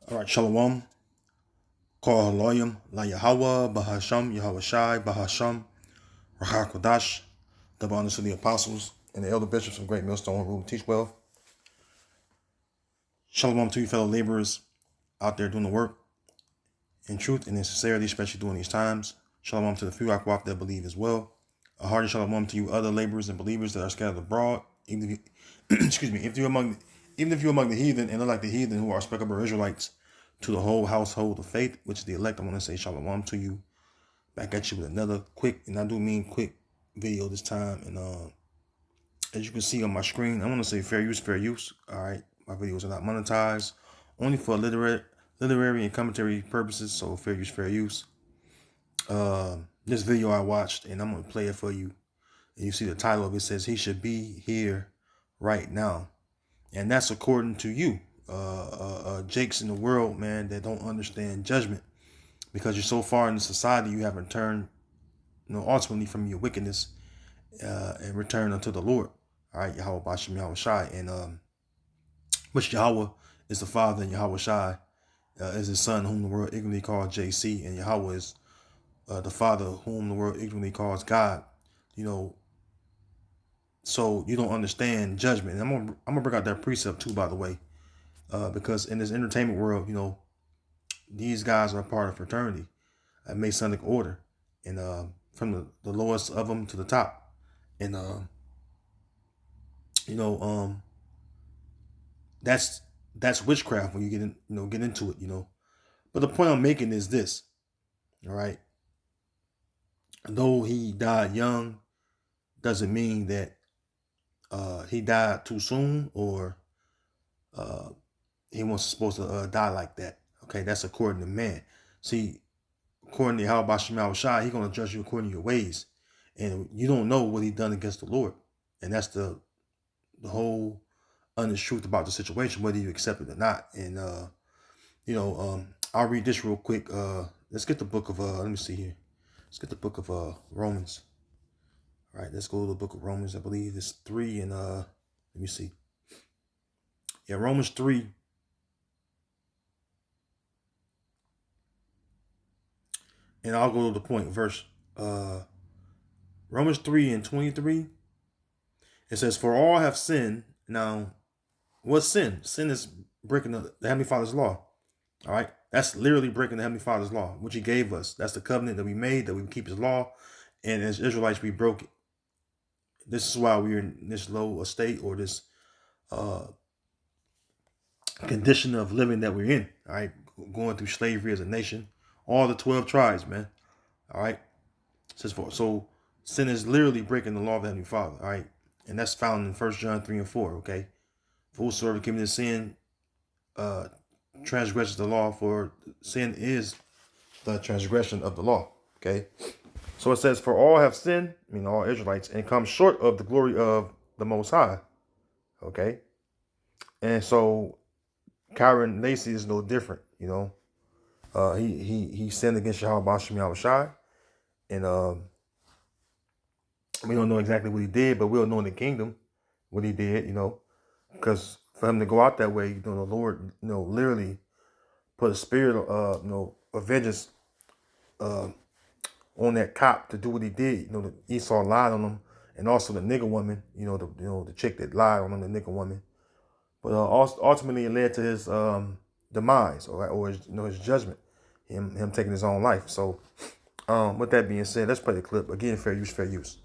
All right, Shalom. Kol Haloyim, La Yahweh, Bahasham, Yahweh Shai, Bahasham, Rahar Kodash, double honors to the apostles and the elder bishops of Great Millstone, rule and teach well. Shalom to you fellow laborers out there doing the work in truth and in sincerity, especially during these times. Shalom to the few Akwaf that believe as well. A hearty shalom to you other laborers and believers that are scattered abroad. Even if you, excuse me, even if you're among the heathen and look like the heathen who are speckled Israelites, to the whole household of faith, which is the elect, I want to say shalom to you. Back at you with another quick, and I do mean quick, video this time. And as you can see on my screen, I want to say fair use, fair use. All right, my videos are not monetized, only for literary and commentary purposes. So fair use, fair use. This video I watched, and I'm gonna play it for you. And you see the title of it says he should be here right now, and that's according to you. Jakes in the world, man, that don't understand judgment because you're so far in the society, you haven't turned, ultimately from your wickedness and return unto the Lord. All right, Yahweh Bashem, Yahweh Shai, and which Yahweh is the Father, and Yahweh Shai is his Son, whom the world ignorantly calls JC, and Yahweh is the Father, whom the world ignorantly calls God. So you don't understand judgment. And I'm gonna bring out that precept too, by the way. Because in this entertainment world, these guys are part of fraternity, a Masonic order, and from the lowest of them to the top, and that's witchcraft when you get into it, But the point I'm making is this, all right. Though he died young, doesn't mean that he died too soon or he wasn't supposed to die like that. Okay, that's according to man. See, according to Yahweh Bashem Shai, he's going to judge you according to your ways. And you don't know what he done against the Lord. And that's the whole honest truth about the situation, whether you accept it or not. And, I'll read this real quick. Let's get the book of, let me see here. Let's get the book of Romans. All right, let's go to the book of Romans. I believe it's 3 and, let me see. Yeah, Romans 3. And I'll go to the point, verse Romans 3 and 23. It says, for all have sinned. Now, what's sin? Sin is breaking the Heavenly Father's law. All right. That's literally breaking the Heavenly Father's law, which he gave us. That's the covenant that we made, that we keep his law. And as Israelites, we broke it. This is why we're in this low estate or this condition of living that we're in. All right. Going through slavery as a nation. All the 12 tribes, man. All right. It says so sin is literally breaking the law of the Heavenly Father. All right. And that's found in 1 John 3 and 4. Okay. For whosoever committed sin transgresses the law, for sin is the transgression of the law. Okay. So it says, for all have sinned, all Israelites, and come short of the glory of the Most High. Okay. And so Kyron Lacy is no different, he sinned against Yahweh Bashem Yahweh Shai. And we don't know exactly what he did, but we'll know in the kingdom what he did, because for him to go out that way, the Lord, literally put a spirit of vengeance on that cop to do what he did. Esau lied on him, and also the nigger woman, the chick that lied on him, the nigger woman. But ultimately, it led to his demise, or his judgment, him taking his own life. So, with that being said, let's play the clip again. Fair use, fair use.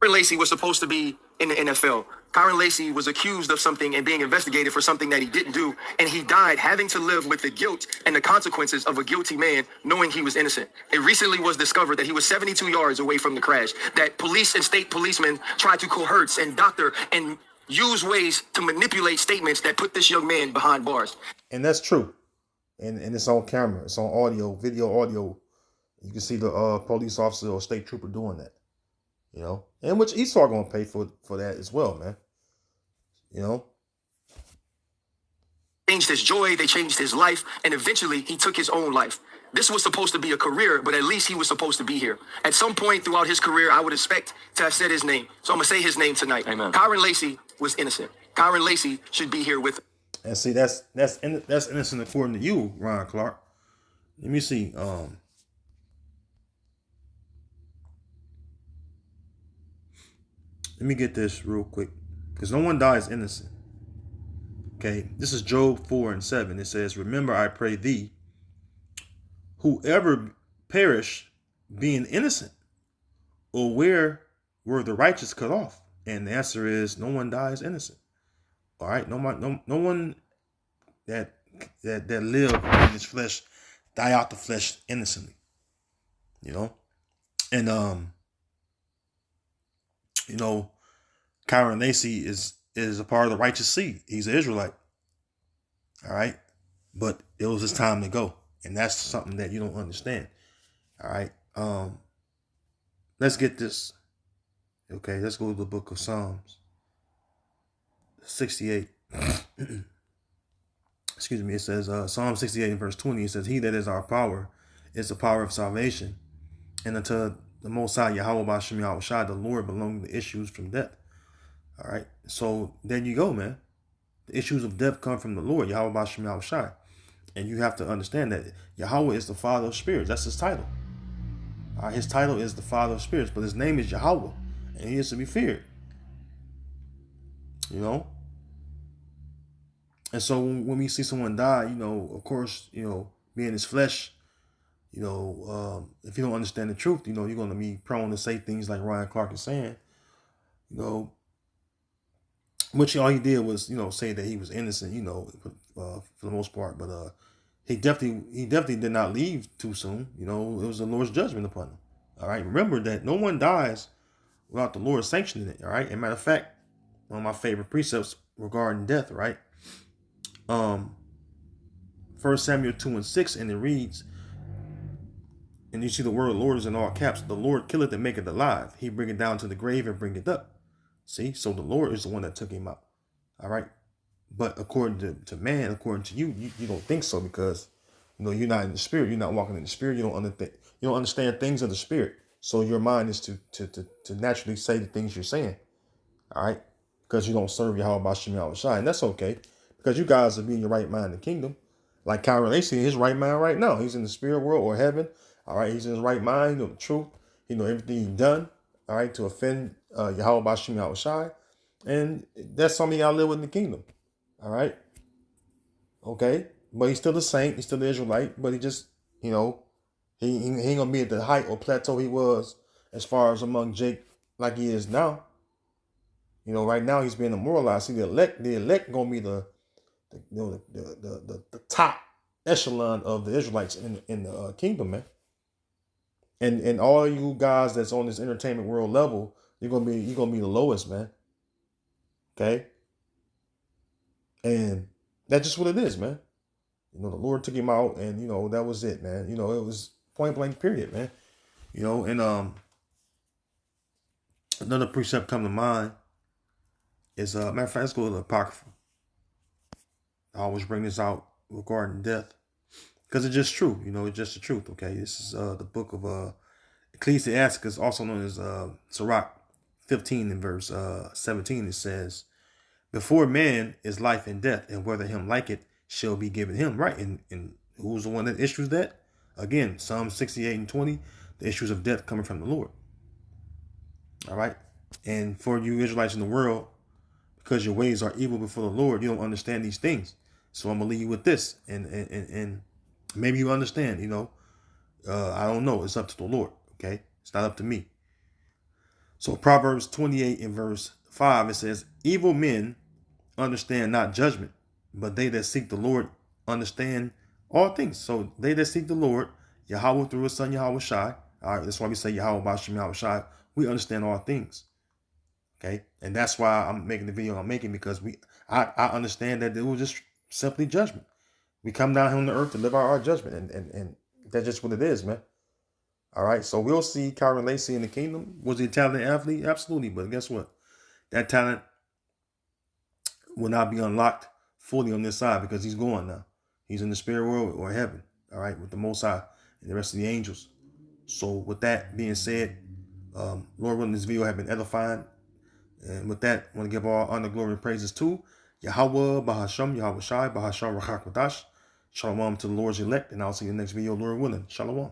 Kyron Lacy was supposed to be in the NFL. Kyron Lacy was accused of something and being investigated for something that he didn't do, and he died having to live with the guilt and the consequences of a guilty man knowing he was innocent. It recently was discovered that he was 72 yards away from the crash, that police and state policemen tried to coerce and doctor and use ways to manipulate statements that put this young man behind bars. And that's true. And it's on camera. It's on audio, video, audio. You can see the police officer or state trooper doing that. And which Esau going to pay for that as well, man. Changed his joy, they changed his life, and eventually he took his own life. This was supposed to be a career, but at least he was supposed to be here. At some point throughout his career, I would expect to have said his name. So I'm going to say his name tonight. Amen. Kyron Lacy was innocent. Kyron Lacy should be here with. And see, that's innocent according to you, Ron Clark. Let me see. Let me get this real quick, because no one dies innocent. Okay, this is Job 4:7. It says, "Remember, I pray thee, whoever perish, being innocent, or where were the righteous cut off?" And the answer is, no one dies innocent. All right, no one that live in this flesh die out the flesh innocently. You know, and you know, Kyron Lacy is a part of the righteous seed. He's an Israelite. All right, but it was his time to go, and that's something that you don't understand. All right, let's get this. Okay, let's go to the book of Psalms 68. Excuse me. It says Psalm 68 and verse 20. It says, "He that is our power is the power of salvation, and unto the Most High Yahweh B'Shem Yahweh Shai, the Lord, belong the issues from death." All right, so there you go, man. The issues of death come from the Lord, Yahweh B'Shem Yahweh Shai. And you have to understand that Yahweh is the Father of spirits. That's his title. All right, his title is the Father of spirits, but his name is Yahweh, and he is to be feared. You know? And so when we see someone die, you know, of course, you know, being his flesh, you know, if you don't understand the truth, you know, you're going to be prone to say things like Ryan Clark is saying, you know, which all he did was, you know, say that he was innocent, you know, for the most part. But he definitely did not leave too soon. You know, it was the Lord's judgment upon him. All right. Remember that no one dies without the Lord sanctioning it. All right. As a matter of fact, one of my favorite precepts regarding death, right? 1 Samuel 2:6, and it reads, and you see the word Lord is in all caps. "The Lord killeth and maketh alive. He bringeth down to the grave and bringeth up." See, so the Lord is the one that took him out. All right. But according to man, according to you don't think so, because you know you're not in the spirit. You're not walking in the spirit. You don't understand things of the spirit. So your mind is to naturally say the things you're saying. All right, because you don't serve Yahweh B'Shem Yahweh Shai, and that's okay, because you guys will be in your right mind in the kingdom. Like Kyron Lacy in his right mind right now. He's in the spirit world or heaven. All right, he's in his right mind. You know the truth. You know everything he's done. All right, to offend Yahweh B'Shem Yahweh Shai, and that's something you gotta live with in the kingdom. All right. Okay. But he's still the saint. He's still the Israelite. But he just, you know, he ain't going to be at the height or plateau he was as far as among Jake like he is now. You know, right now he's being immoralized. See, the elect going to be the top echelon of the Israelites in the kingdom, man. And all you guys that's on this entertainment world level, you're gonna be the lowest, man. Okay. And that's just what it is, man. You know, the Lord took him out, and you know that was it, man. You know, it was point blank, period, man. You know, and another precept come to mind is matter of fact, let's go to the Apocrypha. I always bring this out regarding death because it's just true. You know, it's just the truth. Okay, this is the book of Ecclesiasticus, also known as Sirach 15 and verse 17. It says, "Before man is life and death, and whether him like it shall be given him." Right. And who's the one that issues that? Again, Psalm 68 and 20, the issues of death coming from the Lord. All right. And for you Israelites in the world, because your ways are evil before the Lord, you don't understand these things. So I'm going to leave you with this. And maybe you understand, you know, I don't know. It's up to the Lord. Okay. It's not up to me. So Proverbs 28 and verse 5, it says, "Evil men understand not judgment, but they that seek the Lord understand all things." So they that seek the Lord, Yahweh through his son Yahweh Shai. All right, that's why we say Yahweh B'Shem Yahweh Shai. We understand all things. Okay, and that's why I'm making the video I'm making, because I understand that it was just simply judgment. We come down here on the earth to live out our judgment, and that's just what it is, man. All right, so we'll see Kyron Lacy in the kingdom. Was he a talented athlete? Absolutely, but guess what? That talent will not be unlocked fully on this side, because he's going now. He's in the spirit world or heaven, all right, with the Most High and the rest of the angels. So with that being said, Lord willing, this video has been edifying. And with that, I want to give all honor, glory, and praises to Yahweh, Bahasham, Yahweh Shai, Bahasham, Rachak Wadash. Shalom to the Lord's elect, and I'll see you in the next video, Lord willing. Shalom.